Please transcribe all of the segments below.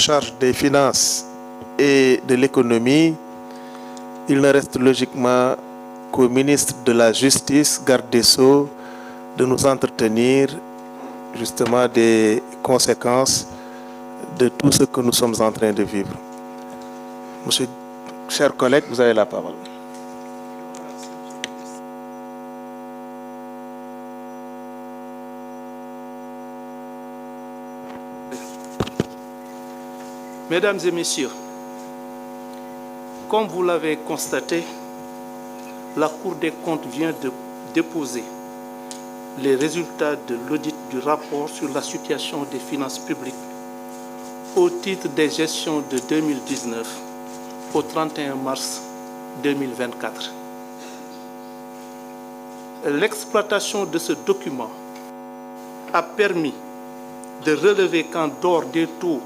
charge des finances et de l'économie, il ne reste logiquement qu'au ministre de la Justice, garde des Sceaux, de nous entretenir justement des conséquences de tout ce que nous sommes en train de vivre. Monsieur, chers collègues, vous avez la parole. Mesdames et messieurs, comme vous l'avez constaté, la Cour des comptes vient de déposer les résultats de l'audit du rapport sur la situation des finances publiques au titre des gestions de 2019 au 31 mars 2024. L'exploitation de ce document a permis de relever qu'en dehors des taux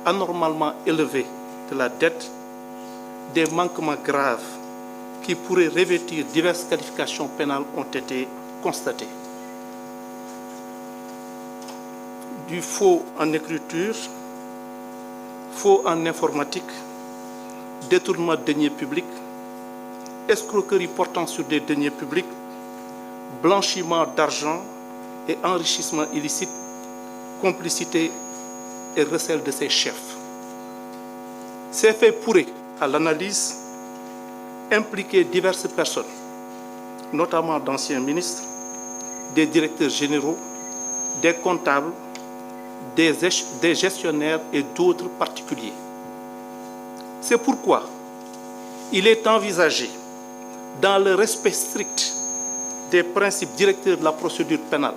anormalement élevés de la dette, des manquements graves qui pourraient revêtir diverses qualifications pénales ont été constatés. Du faux en écriture, faux en informatique, détournement de deniers publics, escroquerie portant sur des deniers publics, blanchiment d'argent et enrichissement illicite, complicité et recel de ses chefs. Ces faits pourraient, à l'analyse, impliquer diverses personnes, notamment d'anciens ministres, des directeurs généraux, des comptables, des gestionnaires et d'autres particuliers. C'est pourquoi il est envisagé, dans le respect strict des principes directeurs de la procédure pénale,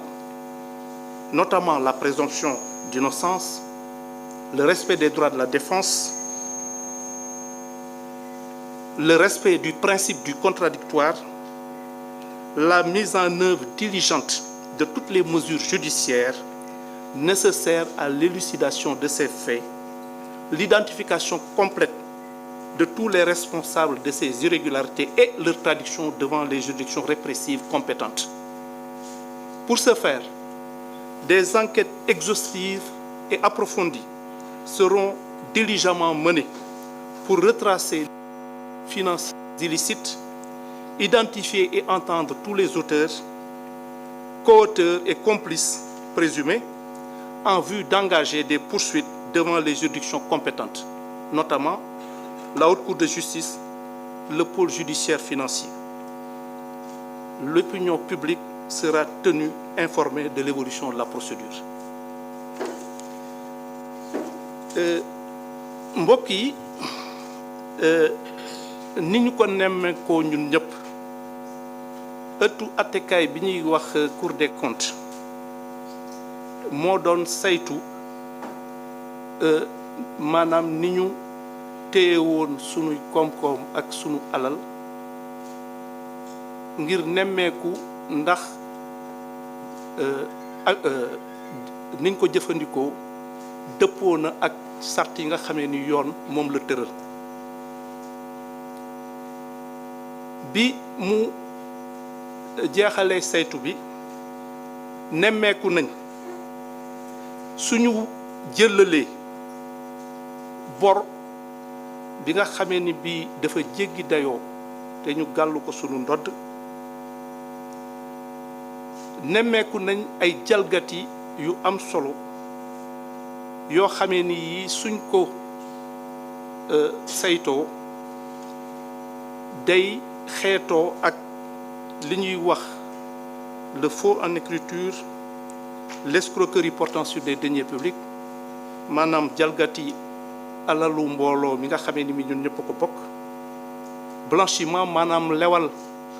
notamment la présomption d'innocence, le respect des droits de la défense, le respect du principe du contradictoire, la mise en œuvre diligente de toutes les mesures judiciaires nécessaires à l'élucidation de ces faits, l'identification complète de tous les responsables de ces irrégularités et leur traduction devant les juridictions répressives compétentes. Pour ce faire, des enquêtes exhaustives et approfondies seront diligemment menées pour retracer les finances illicites, identifier et entendre tous les auteurs, co-auteurs et complices présumés en vue d'engager des poursuites devant les juridictions compétentes, notamment la Haute Cour de justice, le pôle judiciaire financier. L'opinion publique sera tenue informée de l'évolution de la procédure. Mbokk yi ni ñu ko nemmeekoo ñun ñëpp ëttu attekaay bi ñuy wax Cour des comptes moo doon saytu maanaam ni ñu téye woon sunuy koom-koom ak sunu alal ngir nemmeeku ndax niñ ko jëfandikoo dëppoo na ak sart yi nga xamee ni yoon moom la tëral. Bi mu jeexalee saytu bi nemmeeku nañ suñu jëlalee bor bi nga xamee ni bii dafa jéggi dayoo te ñu gàllu ko sunu ndodd, nemmeeku nañ ay jalgati yu am solo yoo xamee ni yi suñ ko saytoo day xeetoo ak li ñuy wax le faux en écriture, l'escroquerie portant sur des deniers publics, maanaam jalgati alalu mbooloo mi nga xamee ni mi ñun ñëpp ko bokk, blanchiment maanaam lewal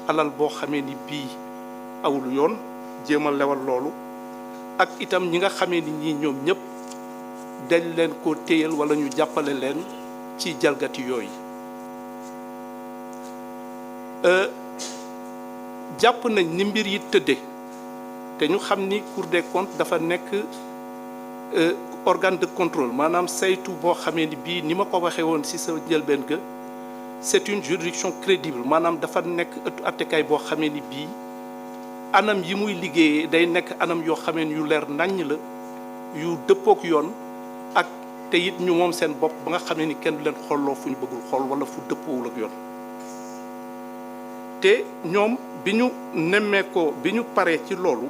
alal boo xamee ni bii awul yoon, jéem a lewal loolu, ak itam ñi nga xamee ni ñii ñoom ñëpp dañ leen ko téyal wala ñu jàppale leen ci jalgati yooyu. Jàpp nañ ni mbir yi tëdde te ñu xam ni Cour des comptes dafa nekk organe de contrôle, maanaam saytu boo xamee ni bii ni ma ko waxee woon ci sa njëlbeen ga c'est une juridiction crédible, maanaam dafa nekk ëttu attekaay boo xamee ni bii anam yi muy liggéeyee day nekk anam yoo xamee ni yu leer naññ la, yu dëppook yoon ak te it ñu moom seen bopp ba nga xamee ni kenn du leen xolloo fu ñu bëggul xool wala fu dëppoowul ak yoon te ñoom bi ñu nemmeekoo bi ñu paree ci loolu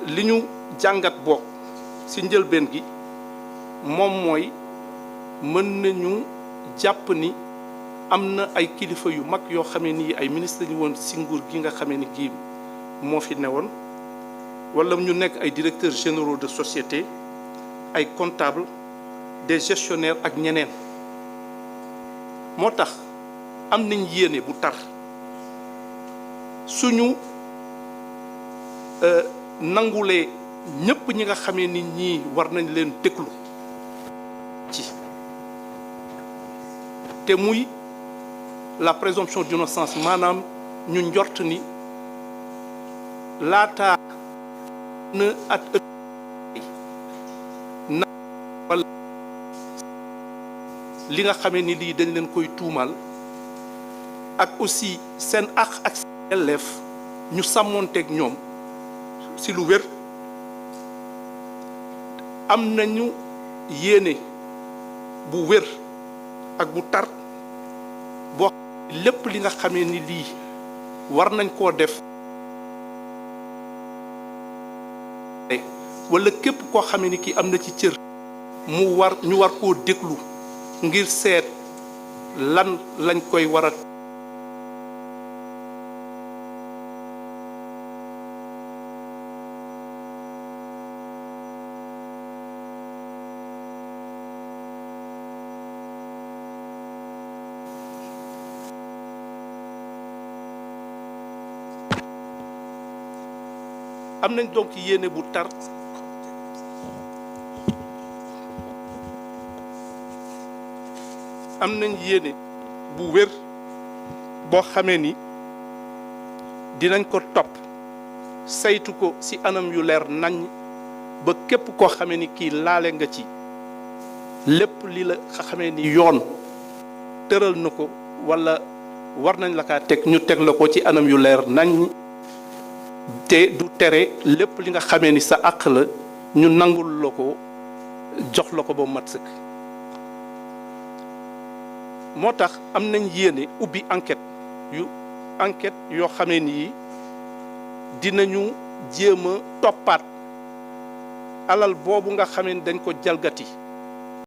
li ñu jàngat boog ci njëlbeen gi moom mooy mën nañu jàpp ni am na ay kilifa yu mag yoo xamee ni ay ministre ñu woon ci nguur gi nga xamee ni gii moo fi newoon wala ñu nekk ay directeurs généraux de société ay comptables des gestionnaires ak ñeneen moo tax am nañ yéene bu tar suñu nangulee ñëpp ñi nga xamee ni ñii war nañ leen déglu ci te muy la présomption d'innocence maanaam ñu njort ni laataa na at na wala li nga xamee ni lii dañ leen koy tuumal ak aussi seen àq ak seen yelleef ñu sàmmoonteeg ñoom ci lu wér am nañu yéene bu wér ak bu tar boo lépp li nga xamee ni lii war nañ koo def wala képp koo xamee ni kii am na ci cër ñu war koo déglu ngir seet lan lañ koy war a am nañ donc yéene bu tar am nañ yéene bu wér boo xamee ni dinañ ko topp saytu ko ci anam yu leer nañ ba képp koo xamee ni kii laale nga ci lépp li la xamee ni yoon tëral na ko walla war nañ la kaa teg ñu teg la ko ci anam yu leer nañ te du tere lépp li nga xamee ni sa àq la ñu nangul la ko jox la ko ba mat sëkk moo tax am nañ yéene ubbi enquête yoo xamee ni dinañu jéem a toppaat alal boobu nga xamee ni dañ ko jalgati